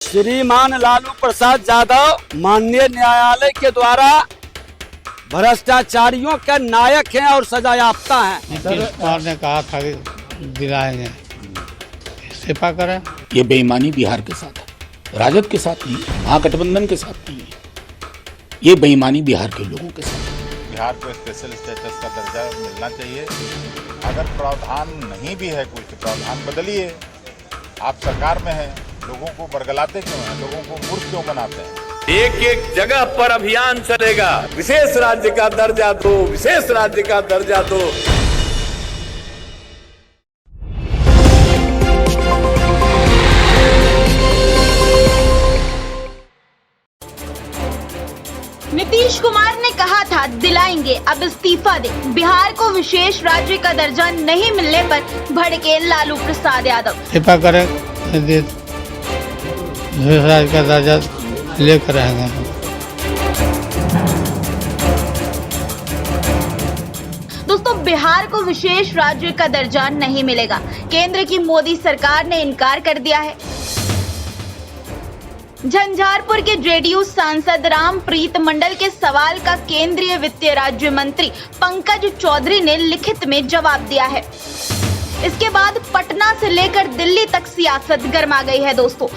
श्रीमान लालू प्रसाद यादव माननीय न्यायालय के द्वारा भ्रष्टाचारियों के नायक हैं और सजायाफ्ता हैं। नीतीश कुमार ने कहा था कि दिलाएंगे, इस्तीफा करें। ये बेईमानी बिहार के साथ है, राजद के साथ नहीं, महागठबंधन के साथ नहीं है। ये बेईमानी बिहार के लोगों के साथ है। बिहार को स्पेशल स्टेटस का दर्जा मिलना चाहिए। अगर प्रावधान नहीं भी है कुछ, प्रावधान बदलिए। आप सरकार में हैं, लोगों को बरगलाते क्यों हैं, लोगों को मूर्ख क्यों बनाते हैं? एक एक जगह पर अभियान चलेगा, विशेष राज्य का दर्जा दो, विशेष राज्य का दर्जा दो। नीतीश कुमार ने कहा था दिलाएंगे, अब इस्तीफा दे। बिहार को विशेष राज्य का दर्जा नहीं मिलने पर भड़के लालू प्रसाद यादव। इस्तीफा करें, विशेष राज्य का दर्जा लेकर रहेंगे हम। दोस्तों, बिहार को विशेष राज्य का दर्जा नहीं मिलेगा। केंद्र की मोदी सरकार ने इनकार कर दिया है। झंझारपुर के जेडीयू सांसद रामप्रीत मंडल के सवाल का केंद्रीय वित्त राज्य मंत्री पंकज चौधरी ने लिखित में जवाब दिया है। इसके बाद पटना से लेकर दिल्ली तक सियासत गर्मा गई है। दोस्तों,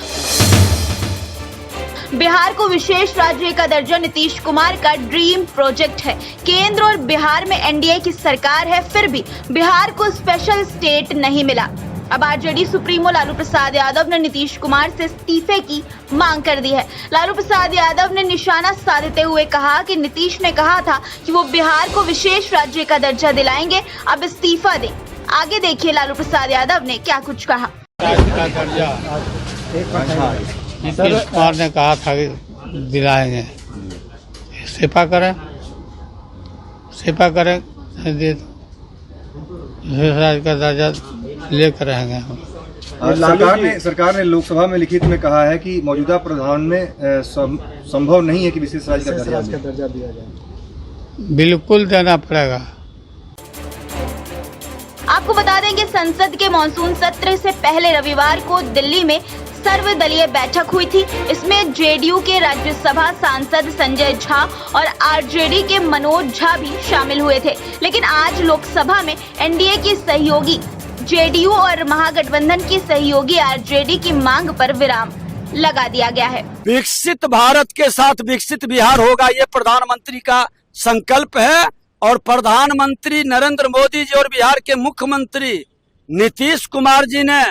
बिहार को विशेष राज्य का दर्जा नीतीश कुमार का ड्रीम प्रोजेक्ट है। केंद्र और बिहार में एनडीए की सरकार है, फिर भी बिहार को स्पेशल स्टेट नहीं मिला। अब आरजेडी सुप्रीमो लालू प्रसाद यादव ने नीतीश कुमार से इस्तीफे की मांग कर दी है। लालू प्रसाद यादव ने निशाना साधते हुए कहा कि नीतीश ने कहा था कि वो बिहार को विशेष राज्य का दर्जा दिलाएंगे, अब इस्तीफा दें। आगे देखिए लालू प्रसाद यादव ने क्या कुछ कहा। नीतीश कुमार ने कहा था कि दिलाएंगे, इस्तीफा करें, विशेष राज्य का दर्जा लेकर रहेंगे हम। सरकार ने लोकसभा में लिखित में कहा है कि मौजूदा प्रावधान में संभव नहीं है कि विशेष राज्य का दर्जा दिया जाए। बिल्कुल देना पड़ेगा। आपको बता दें कि संसद के मॉनसून सत्र से पहले रविवार को दिल्ली में सर्वदलीय बैठक हुई थी। इसमें जेडीयू के राज्यसभा सांसद संजय झा और आरजेडी के मनोज झा भी शामिल हुए थे। लेकिन आज लोकसभा में एनडीए की सहयोगी जेडीयू और महागठबंधन की सहयोगी आरजेडी की मांग पर विराम लगा दिया गया है। विकसित भारत के साथ विकसित बिहार होगा, ये प्रधानमंत्री का संकल्प है। और प्रधानमंत्री नरेंद्र मोदी जी और बिहार के मुख्यमंत्री नीतीश कुमार जी ने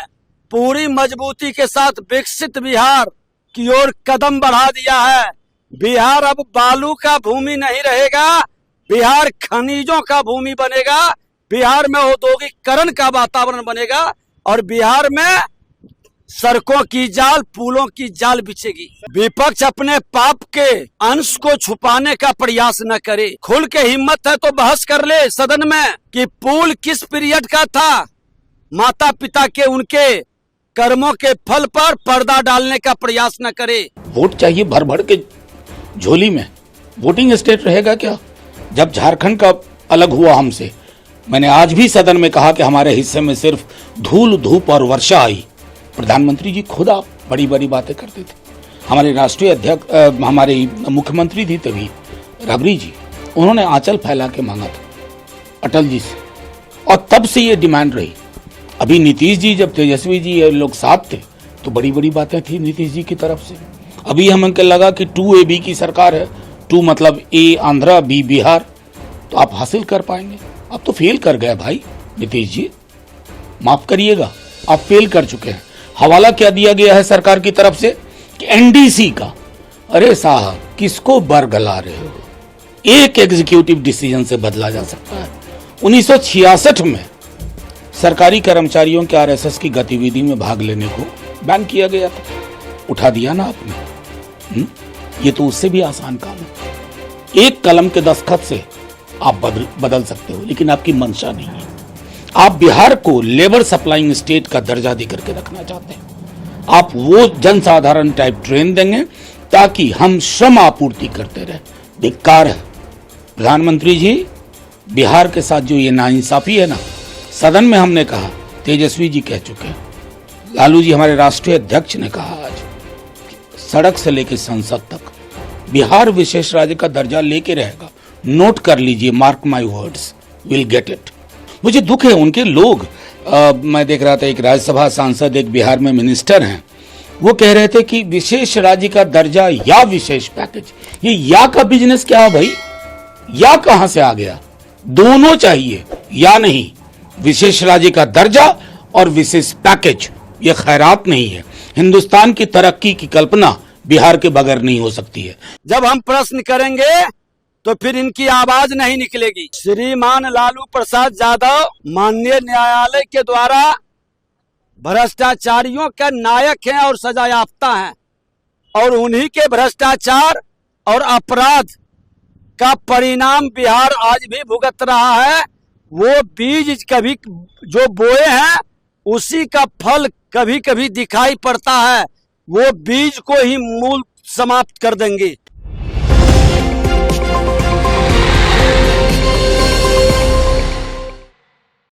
पूरी मजबूती के साथ विकसित बिहार की ओर कदम बढ़ा दिया है। बिहार अब बालू का भूमि नहीं रहेगा, बिहार खनिजों का भूमि बनेगा। बिहार में औद्योगिकरण का वातावरण बनेगा और बिहार में सड़कों की जाल, पुलों की जाल बिछेगी। विपक्ष अपने पाप के अंश को छुपाने का प्रयास न करे। खुल के हिम्मत है तो बहस कर ले सदन में कि पुल किस पीरियड का था। माता पिता के उनके कर्मों के फल पर पर्दा डालने का प्रयास न करे। वोट चाहिए भर भर के झोली में। वोटिंग स्टेट रहेगा क्या? जब झारखंड का अलग हुआ हमसे, मैंने आज भी सदन में कहा कि हमारे हिस्से में सिर्फ धूल, धूप और वर्षा आई। प्रधानमंत्री जी खुद आप बड़ी बड़ी बातें करते थे। हमारे राष्ट्रीय अध्यक्ष, हमारे मुख्यमंत्री थी तभी राबड़ी जी, उन्होंने आंचल फैला के मांगा था अटल जी से, और तब से ये डिमांड रही। अभी नीतीश जी, जब तेजस्वी जी ये लोग साथ थे तो बड़ी बड़ी बातें थी नीतीश जी की तरफ से। अभी हमको लगा कि 2AB की सरकार है, 2 मतलब A आंध्रा, B बिहार, तो आप हासिल कर पाएंगे। अब तो फेल कर गए भाई नीतीश जी, माफ करिएगा, आप फेल कर चुके हैं। हवाला क्या दिया गया है सरकार की तरफ से कि NDC का। अरे साहब, किसको बरगला रहे हो? एक एग्जीक्यूटिव डिसीजन से बदला जा सकता है। 1966 में सरकारी कर्मचारियों के RSS की गतिविधि में भाग लेने को बैन किया गया था, उठा दिया ना आपने। ये तो उससे भी आसान काम है। एक कलम के दस्तखत से आप बदल सकते हो, लेकिन आपकी मंशा नहीं है। आप बिहार को लेबर सप्लाइंग स्टेट का दर्जा देकर के रखना चाहते हैं। आप वो जनसाधारण टाइप ट्रेन देंगे ताकि हम श्रम आपूर्ति करते रहे। धिक्कार है प्रधानमंत्री जी, बिहार के साथ जो ये नाइंसाफी है ना, सदन में हमने कहा, तेजस्वी जी कह चुके हैं, लालू जी हमारे राष्ट्रीय अध्यक्ष ने कहा आज सड़क से लेकर संसद तक बिहार विशेष राज्य का दर्जा लेके रहेगा। नोट कर लीजिए, mark my words, will get it. मुझे दुख है उनके लोग, मैं देख रहा था एक राज्यसभा सांसद एक बिहार में मिनिस्टर हैं, वो कह रहे थे कि विशेष राज्य का दर्जा या विशेष पैकेज, ये या का बिजनेस क्या है भाई? या कहां से आ गया? दोनों चाहिए, या नहीं। विशेष राज्य का दर्जा और विशेष पैकेज ये खैरात नहीं है। हिंदुस्तान की तरक्की की कल्पना बिहार के बगैर नहीं हो सकती है। जब हम प्रश्न करेंगे तो फिर इनकी आवाज नहीं निकलेगी। श्रीमान लालू प्रसाद यादव माननीय न्यायालय के द्वारा भ्रष्टाचारियों के नायक हैं और सजायाफ्ता हैं, और उन्हीं के भ्रष्टाचार और अपराध का परिणाम बिहार आज भी भुगत रहा है। वो बीज कभी जो बोए हैं उसी का फल कभी कभी दिखाई पड़ता है। वो बीज को ही मूल समाप्त कर देंगे।